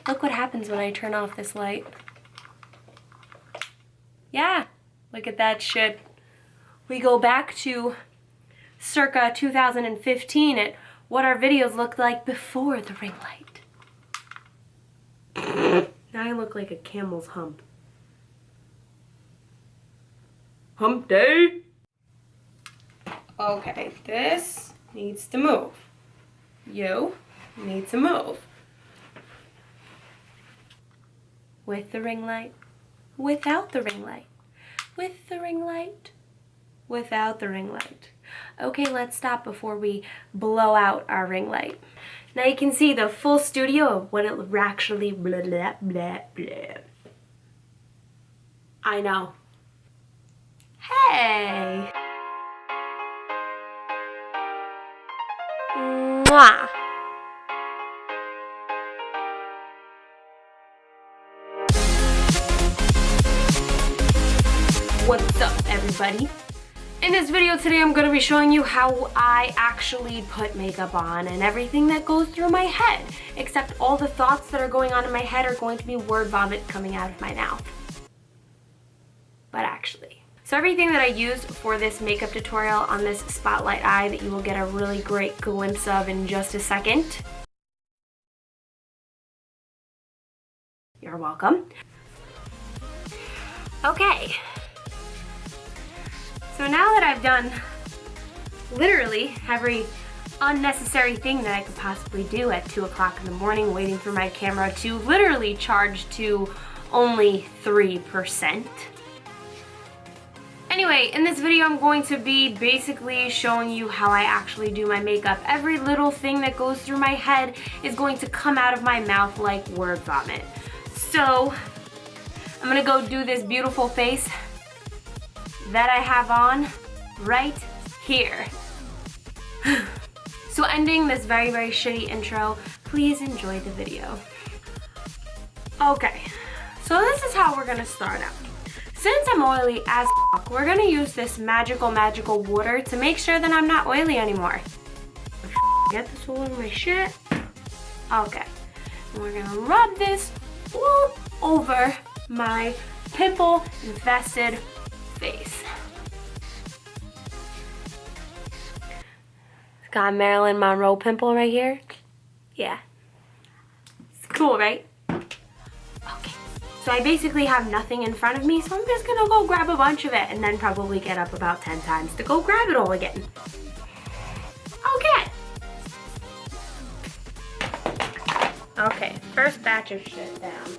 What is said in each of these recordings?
Look what happens when I turn off this light. Yeah, look at that shit. We go back to circa 2015 at what our videos looked like before the ring light. Now I look like a camel's hump. Hump day? Okay, this needs to move. You need to move. With the ring light, without the ring light, with the ring light, without the ring light. Okay, let's stop before we blow out our ring light. Now you can see the full studio of what it actually blah blah blah blah. I know. Hey! Mwah! What's up, everybody? In this video today, I'm going to be showing you how I actually put makeup on and everything that goes through my head, except all the thoughts that are going on in my head are going to be word vomit coming out of my mouth. But actually. So everything that I used for this makeup tutorial on this spotlight eye that you will get a really great glimpse of in just a second. You're welcome. Okay. So now that I've done literally every unnecessary thing that I could possibly do at 2 o'clock in the morning, waiting for my camera to literally charge to only 3%. Anyway, in this video I'm going to be basically showing you how I actually do my makeup. Every little thing that goes through my head is going to come out of my mouth like word vomit. So, I'm gonna go do this beautiful face that I have on right here. So ending this very, very shitty intro, please enjoy the video. Okay, so this is how we're gonna start out. Since I'm oily as fuck, we're gonna use this magical water to make sure that I'm not oily anymore. Get this all over my shit. Okay, and we're gonna rub this all over my pimple infested face. It's got a Marilyn Monroe pimple right here. Yeah. It's cool, right? Okay. So I basically have nothing in front of me, so I'm just gonna go grab a bunch of it and then probably get up about 10 times to go grab it all again. Okay. Okay, first batch of shit down.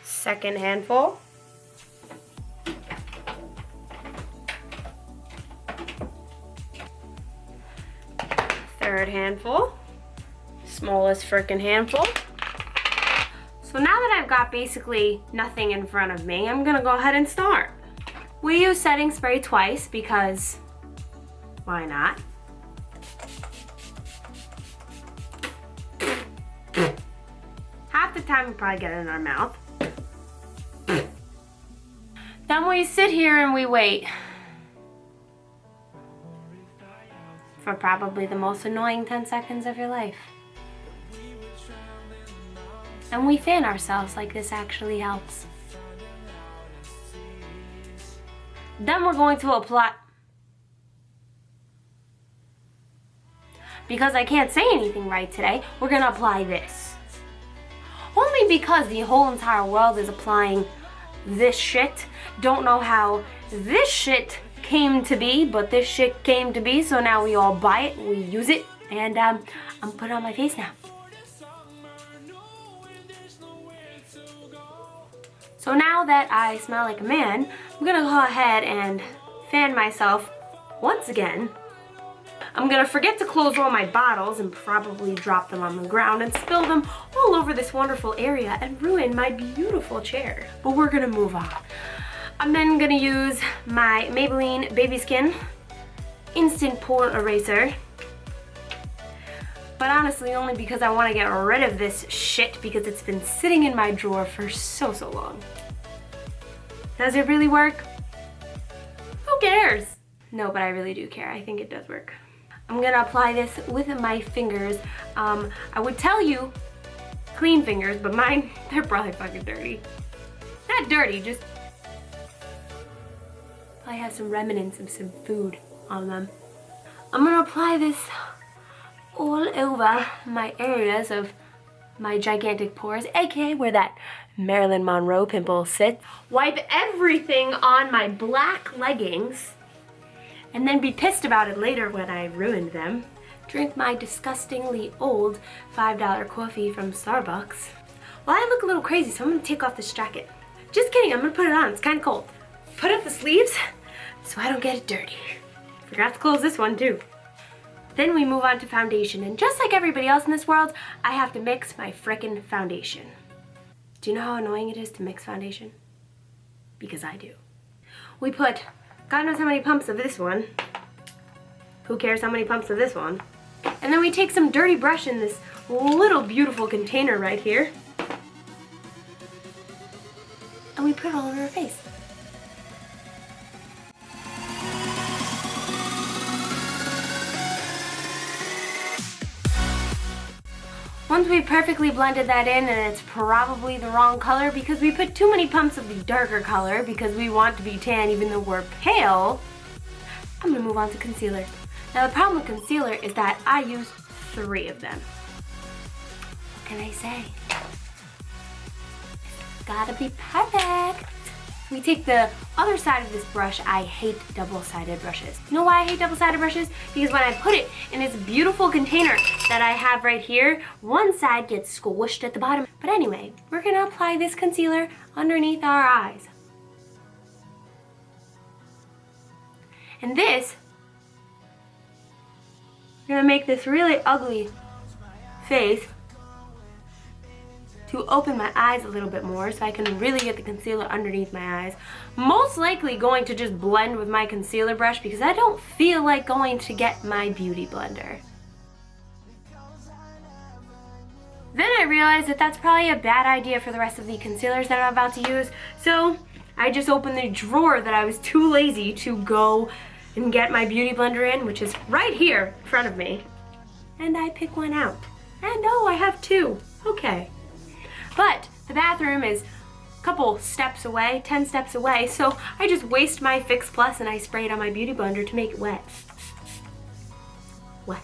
Second handful. Third handful. Smallest frickin' handful. So now that I've got basically nothing in front of me, I'm gonna go ahead and start. We use setting spray twice because why not? Half the time we probably get it in our mouth. Then we sit here and we wait for probably the most annoying 10 seconds of your life. And we fan ourselves like this actually helps. Then we're going to apply, because I can't say anything right today, we're gonna apply this. Only because the whole entire world is applying this shit. Don't know how this shit came to be, but this shit came to be, so now we all buy it, we use it, and I'm putting it on my face now. So now that I smell like a man, I'm gonna go ahead and fan myself once again. I'm gonna forget to close all my bottles and probably drop them on the ground and spill them all over this wonderful area and ruin my beautiful chair. But we're gonna move on. I'm then gonna use my Maybelline Baby Skin Instant Pore Eraser. But honestly, only because I wanna get rid of this shit because it's been sitting in my drawer for so long. Does it really work? Who cares? No, but I really do care. I think it does work. I'm gonna apply this with my fingers. I would tell you clean fingers, but mine, they're probably fucking dirty. Not dirty, just probably have some remnants of some food on them. I'm gonna apply this all over my areas of my gigantic pores, aka where that Marilyn Monroe pimple sits. Wipe everything on my black leggings and then be pissed about it later when I ruined them. Drink my disgustingly old $5 coffee from Starbucks. Well, I look a little crazy, so I'm gonna take off this jacket. Just kidding, I'm gonna put it on, it's kinda cold. Put up the sleeves so I don't get it dirty. Forgot to close this one too. Then we move on to foundation, and just like everybody else in this world, I have to mix my frickin' foundation. Do you know how annoying it is to mix foundation? Because I do. We put God knows how many pumps of this one. Who cares how many pumps of this one? And then we take some dirty brush in this little beautiful container right here, and we put it all over our face. Once we've perfectly blended that in, and it's probably the wrong color because we put too many pumps of the darker color because we want to be tan even though we're pale, I'm gonna move on to concealer. Now the problem with concealer is that I use 3 of them. What can I say? It's gotta be perfect. We take the other side of this brush. I hate double-sided brushes. You know why I hate double-sided brushes? Because when I put it in this beautiful container that I have right here, one side gets squished at the bottom. But anyway, we're gonna apply this concealer underneath our eyes. And this, we're gonna make this really ugly face to open my eyes a little bit more so I can really get the concealer underneath my eyes. Most likely going to just blend with my concealer brush because I don't feel like going to get my beauty blender. Then I realized that that's probably a bad idea for the rest of the concealers that I'm about to use, so I just opened the drawer that I was too lazy to go and get my beauty blender in, which is right here in front of me. And I pick one out. And oh, I have 2. Okay. But the bathroom is a couple steps away, 10 steps away, so I just waste my Fix Plus and I spray it on my beauty blender to make it wet. Wet.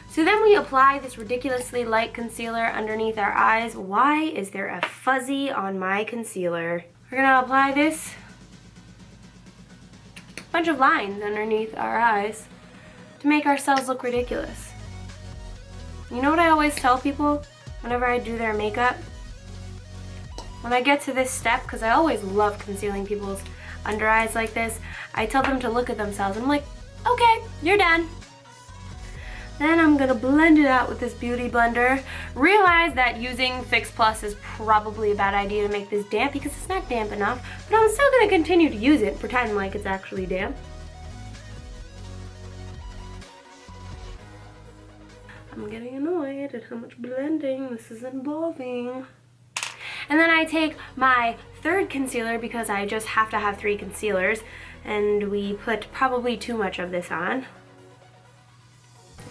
So then we apply this ridiculously light concealer underneath our eyes. Why is there a fuzzy on my concealer? We're gonna apply this bunch of lines underneath our eyes to make ourselves look ridiculous. You know what I always tell people whenever I do their makeup? When I get to this step, because I always love concealing people's under eyes like this, I tell them to look at themselves and I'm like, okay, you're done. Then I'm gonna blend it out with this beauty blender. Realize that using Fix Plus is probably a bad idea to make this damp because it's not damp enough, but I'm still gonna continue to use it, pretend like it's actually damp. I'm getting annoyed at how much blending this is involving. And then I take my 3rd concealer because I just have to have 3 concealers, and we put probably too much of this on.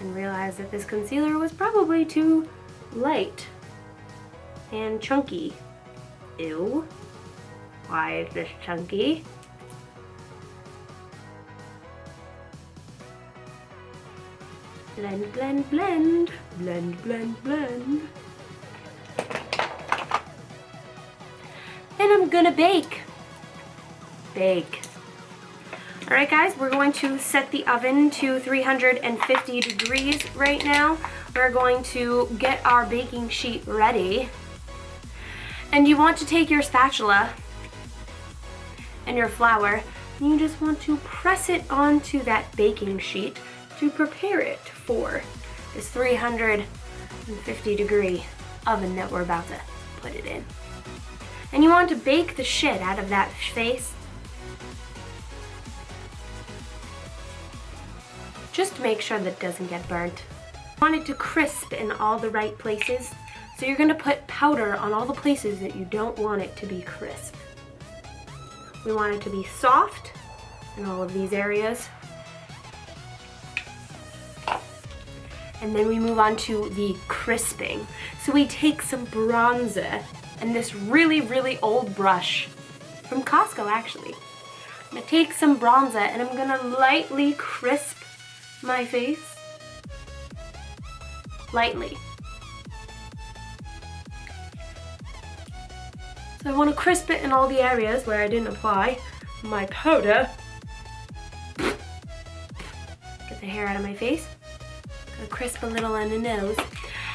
And realized that this concealer was probably too light and chunky. Ew. Why is this chunky? Blend, blend, blend. Blend, blend, blend. Then I'm gonna bake. Bake. Alright guys, we're going to set the oven to 350 degrees right now. We're going to get our baking sheet ready. And you want to take your spatula and your flour, and you just want to press it onto that baking sheet to prepare it for this 350 degree oven that we're about to put it in. And you want to bake the shit out of that face. Just to make sure that it doesn't get burnt. You want it to crisp in all the right places, so you're gonna put powder on all the places that you don't want it to be crisp. We want it to be soft in all of these areas. And then we move on to the crisping. So we take some bronzer and this really, really old brush from Costco actually. I'm gonna take some bronzer and I'm gonna lightly crisp my face. Lightly. So I want to crisp it in all the areas where I didn't apply my powder. Get the hair out of my face. Gonna crisp a little on the nose.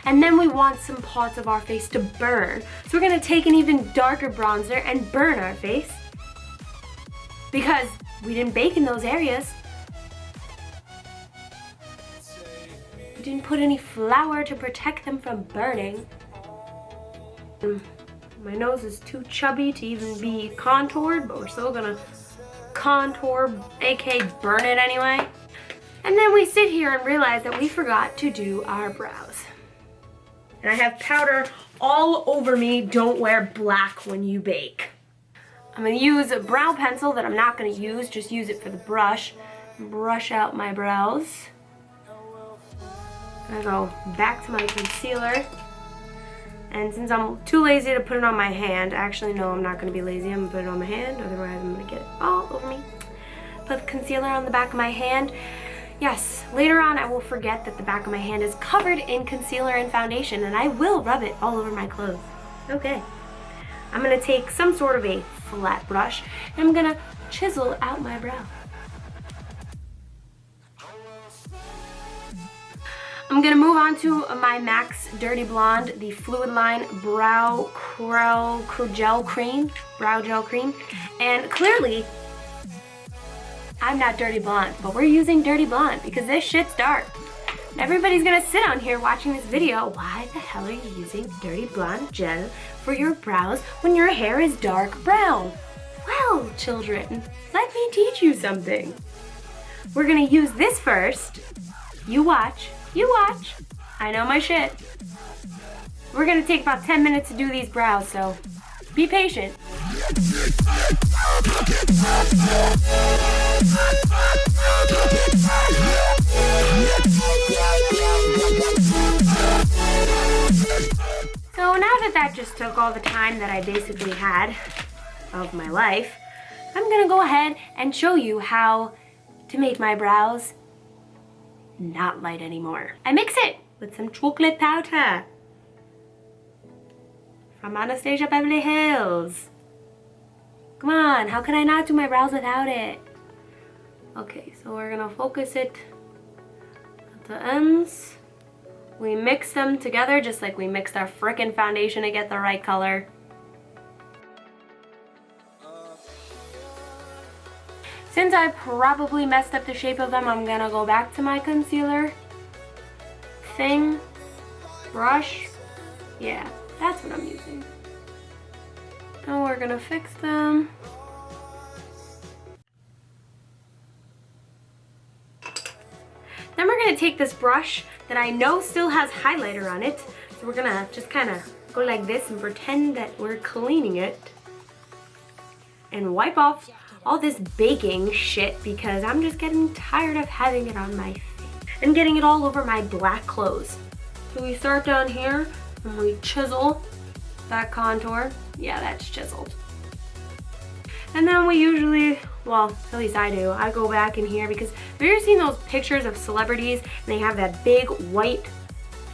And then we want some parts of our face to burn. So we're gonna take an even darker bronzer and burn our face. Because we didn't bake in those areas. We didn't put any flour to protect them from burning. My nose is too chubby to even be contoured, but we're still gonna contour, aka burn it anyway. And then we sit here and realize that we forgot to do our brows. And I have powder all over me. Don't wear black when you bake. I'm gonna use a brow pencil that I'm not gonna use, just use it for the brush. Brush out my brows. I'm gonna go back to my concealer. And since I'm too lazy to put it on my hand, actually no, I'm not gonna be lazy, I'm gonna put it on my hand, otherwise I'm gonna get it all over me. Put the concealer on the back of my hand. Yes, later on I will forget that the back of my hand is covered in concealer and foundation, and I will rub it all over my clothes. Okay. I'm gonna take some sort of a flat brush, and I'm gonna chisel out my brow. I'm gonna move on to my MAC's Dirty Blonde, the Fluid Line Brow Gel Cream. And clearly, I'm not Dirty Blonde, but we're using Dirty Blonde because this shit's dark. Everybody's gonna sit on here watching this video. Why the hell are you using Dirty Blonde gel for your brows when your hair is dark brown? Well, children, let me teach you something. We're gonna use this first. You watch. You watch. I know my shit. We're gonna take about 10 minutes to do these brows, so be patient. So now that just took all the time that I basically had of my life, I'm gonna go ahead and show you how to make my brows not light anymore. I mix it with some chocolate powder from Anastasia Beverly Hills. Come on, how can I not do my brows without it? Okay, so we're gonna focus it at the ends. We mix them together just like we mixed our frickin' foundation to get the right color. Since I probably messed up the shape of them, I'm gonna go back to my concealer thing, brush. Yeah, that's what I'm using. Now we're gonna fix them. Then we're gonna take this brush that I know still has highlighter on it. So we're gonna just kind of go like this and pretend that we're cleaning it. And wipe off all this baking shit because I'm just getting tired of having it on my face and getting it all over my black clothes. So we start down here and we chisel that contour. Yeah, that's chiseled. And then we usually, well, at least I do, I go back in here because have you ever seen those pictures of celebrities and they have that big white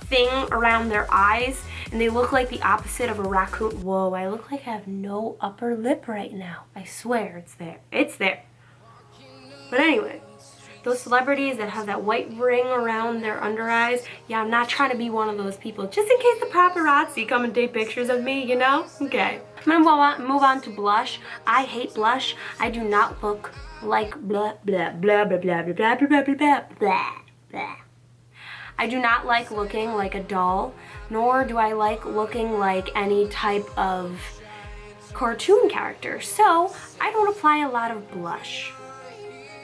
thing around their eyes and they look like the opposite of a raccoon? Whoa, I look like I have no upper lip right now. I swear it's there. It's there. But anyway, those celebrities that have that white ring around their under eyes, yeah, I'm not trying to be one of those people. Just in case the paparazzi come and take pictures of me, you know? Okay. I'm gonna move on to blush. I hate blush. I do not look like blah, blah, blah, blah, blah, blah, blah, blah, blah, blah, blah, blah. I do not like looking like a doll, nor do I like looking like any type of cartoon character. So I don't apply a lot of blush.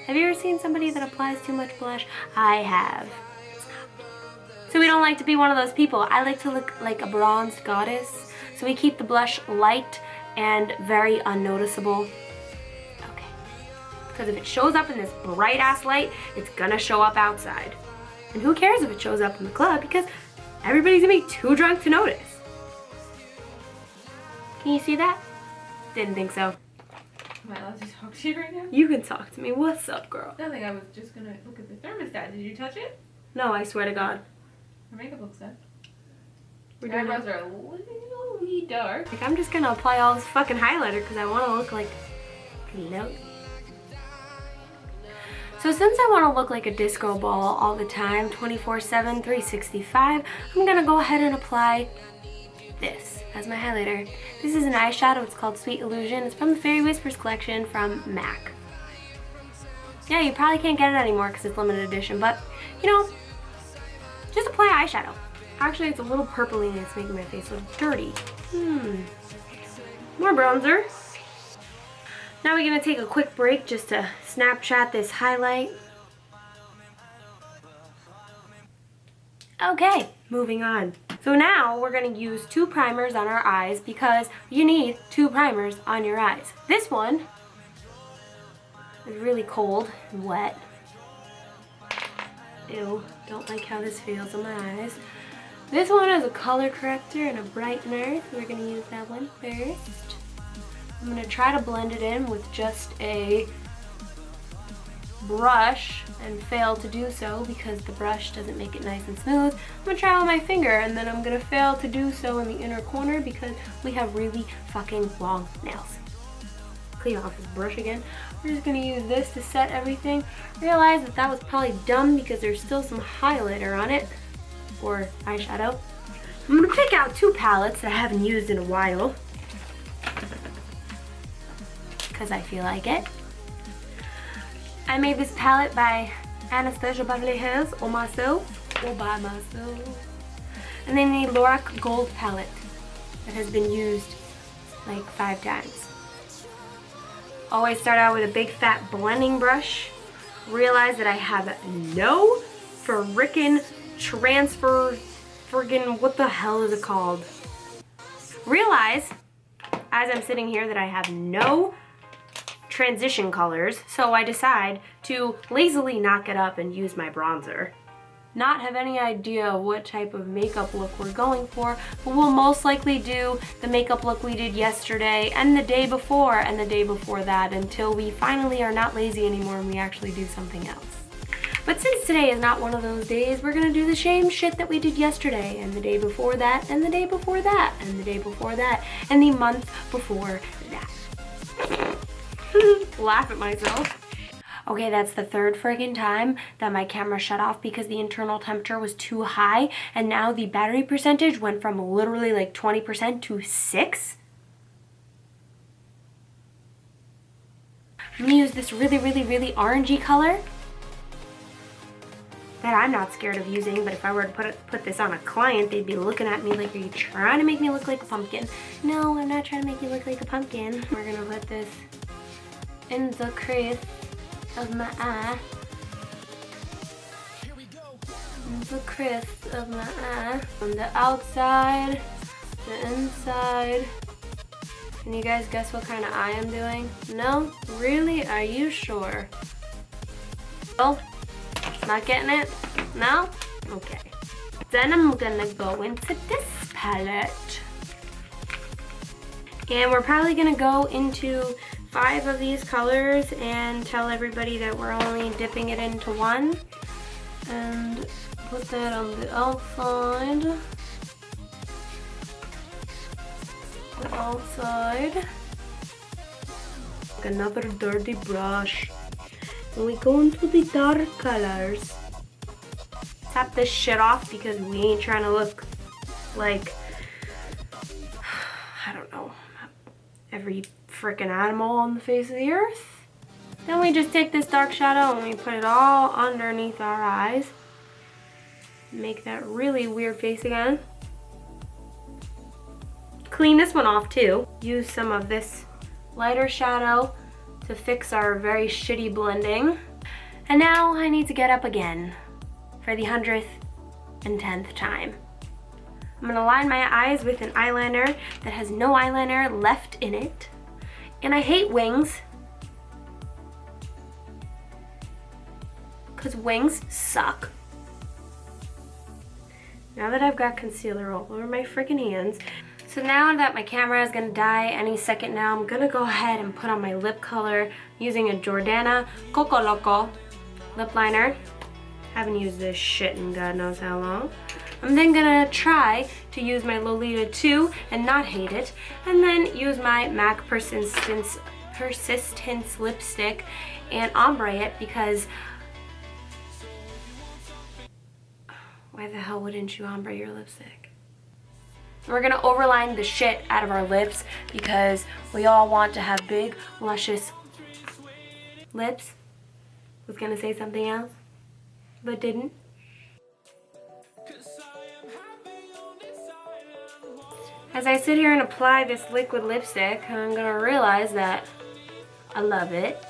Have you ever seen somebody that applies too much blush? I have. So we don't like to be one of those people. I like to look like a bronzed goddess. So we keep the blush light and very unnoticeable. Okay. Because if it shows up in this bright ass light, it's gonna show up outside. And who cares if it shows up in the club because everybody's gonna be too drunk to notice. Can you see that? Didn't think so. Am I allowed to talk to you right now? You can talk to me. What's up, girl? Nothing. I was just gonna look at the thermostat. Did you touch it? No, I swear to God. Her makeup looks good. Her eyebrows are a little wee dark. Like, I'm just gonna apply all this fucking highlighter because I want to look like glowy. So since I want to look like a disco ball all the time, 24/7, 365, I'm gonna go ahead and apply this as my highlighter. This is an eyeshadow. It's called Sweet Illusion. It's from the Fairy Whispers collection from MAC. Yeah, you probably can't get it anymore because it's limited edition, but you know, just apply eyeshadow. Actually, it's a little purpley and it's making my face look dirty. More bronzer. Now we're gonna take a quick break just to Snapchat this highlight. Okay, moving on. So now we're gonna use 2 primers on our eyes because you need 2 primers on your eyes. This one is really cold and wet. Ew, don't like how this feels on my eyes. This one is a color corrector and a brightener. So we're gonna use that one first. I'm gonna try to blend it in with just a brush and fail to do so because the brush doesn't make it nice and smooth. I'm gonna try with my finger and then I'm gonna fail to do so in the inner corner because we have really fucking long nails. Clean off this brush again. We're just gonna use this to set everything. Realize that was probably dumb because there's still some highlighter on it, or eyeshadow. I'm gonna pick out 2 palettes that I haven't used in a while because I feel like it. I made this palette by Anastasia Beverly Hills, or by myself. And then the Lorac Gold palette that has been used like 5 times. Always start out with a big fat blending brush. Realize that I have no frickin' transfer, what the hell is it called? Realize, as I'm sitting here, that I have no transition colors, so I decide to lazily knock it up and use my bronzer. Not have any idea what type of makeup look we're going for, but we'll most likely do the makeup look we did yesterday and the day before and the day before that until we finally are not lazy anymore and we actually do something else. But since today is not one of those days, we're gonna do the same shit that we did yesterday and the day before that and the day before that and the day before that and the month before that. Laugh at myself. Okay, that's the 3rd friggin' time that my camera shut off because the internal temperature was too high and now the battery percentage went from literally like 20% to 6. I'm gonna use this really orangey color that I'm not scared of using, but if I were to put this on a client, they'd be looking at me like, are you trying to make me look like a pumpkin? No, I'm not trying to make you look like a pumpkin. We're gonna put this in the crease of my eye. In the crease of my eye. On the outside, the inside. Can you guys guess what kind of eye I'm doing? No? Really? Are you sure? Oh, not getting it? No? Okay. Then I'm gonna go into this palette. And we're probably gonna go into 5 of these colors and tell everybody that we're only dipping it into 1. And put that on the outside. The outside. Another dirty brush. And we go into the dark colors. Tap this shit off because we ain't trying to look like, I don't know, every freaking animal on the face of the earth. Then we just take this dark shadow and we put it all underneath our eyes. Make that really weird face again. Clean this one off too. Use some of this lighter shadow to fix our very shitty blending. And now I need to get up again for the 100th and 10th time. I'm gonna line my eyes with an eyeliner that has no eyeliner left in it. And I hate wings, because wings suck. Now that I've got concealer all over my freaking hands. So now that my camera is gonna die any second now, I'm gonna go ahead and put on my lip color using a Jordana Coco Loco lip liner. Haven't used this shit in God knows how long. I'm then gonna try to use my Lolita 2 and not hate it, and then use my MAC Persistence lipstick and ombre it, because why the hell wouldn't you ombre your lipstick? We're gonna overline the shit out of our lips because we all want to have big, luscious lips. Was gonna say something else, but didn't. As I sit here and apply this liquid lipstick, I'm gonna realize that I love it.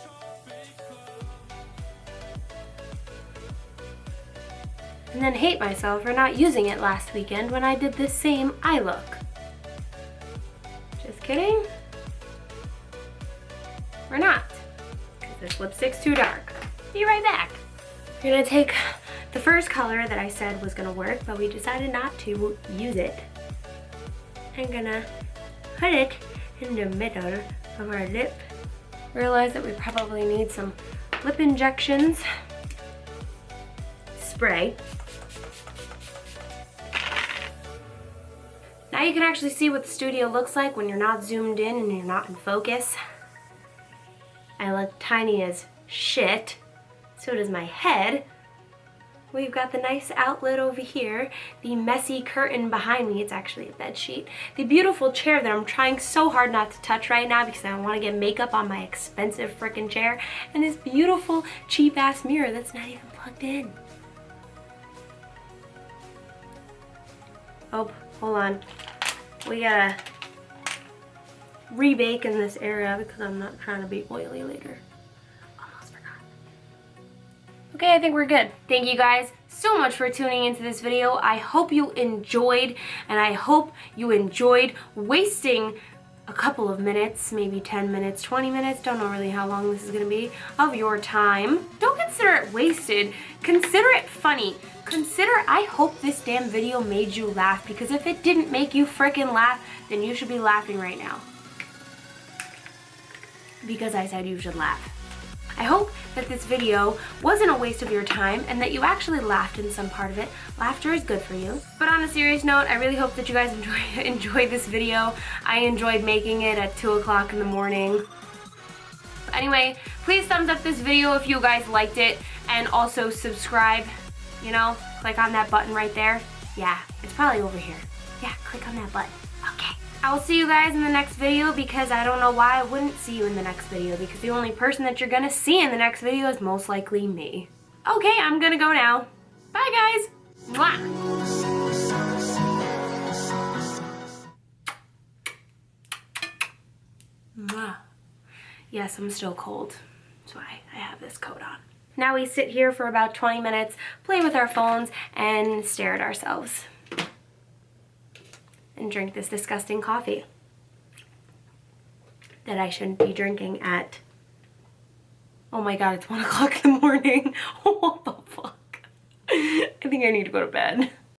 And then hate myself for not using it last weekend when I did this same eye look. Just kidding. We're not, because this lipstick's too dark. Be right back. We're gonna take the first color that I said was gonna work, but we decided not to use it. I'm gonna put it in the middle of our lip. Realize that we probably need some lip injections. Spray. Now you can actually see what the studio looks like when you're not zoomed in and you're not in focus. I look tiny as shit. So does my head. We've got the nice outlet over here, the messy curtain behind me. It's actually a bed sheet. The beautiful chair that I'm trying so hard not to touch right now because I don't want to get makeup on my expensive freaking chair. And this beautiful cheap ass mirror that's not even plugged in. Oh, hold on. We gotta rebake in this area because I'm not trying to be oily later. Okay, I think we're good. Thank you guys so much for tuning into this video. I hope you enjoyed, and I hope you enjoyed wasting a couple of minutes, maybe 10 minutes, 20 minutes, don't know really how long this is gonna be, of your time. Don't consider it wasted, consider it funny. I hope this damn video made you laugh, because if it didn't make you freaking laugh, then you should be laughing right now. Because I said you should laugh. I hope that this video wasn't a waste of your time and that you actually laughed in some part of it. Laughter is good for you. But on a serious note, I really hope that you guys enjoyed this video. I enjoyed making it at 2 o'clock in the morning. Anyway, please thumbs up this video if you guys liked it, and also subscribe, you know, click on that button right there. Yeah, it's probably over here. Yeah, click on that button. Okay. I will see you guys in the next video, because I don't know why I wouldn't see you in the next video, because the only person that you're gonna see in the next video is most likely me. Okay, I'm gonna go now. Bye guys. Mwah. Mwah. Yes, I'm still cold. That's why I have this coat on. Now we sit here for about 20 minutes, play with our phones, and stare at ourselves. And drink this disgusting coffee that I shouldn't be drinking at, oh my god, it's 1 o'clock in the morning. What the fuck? I think I need to go to bed.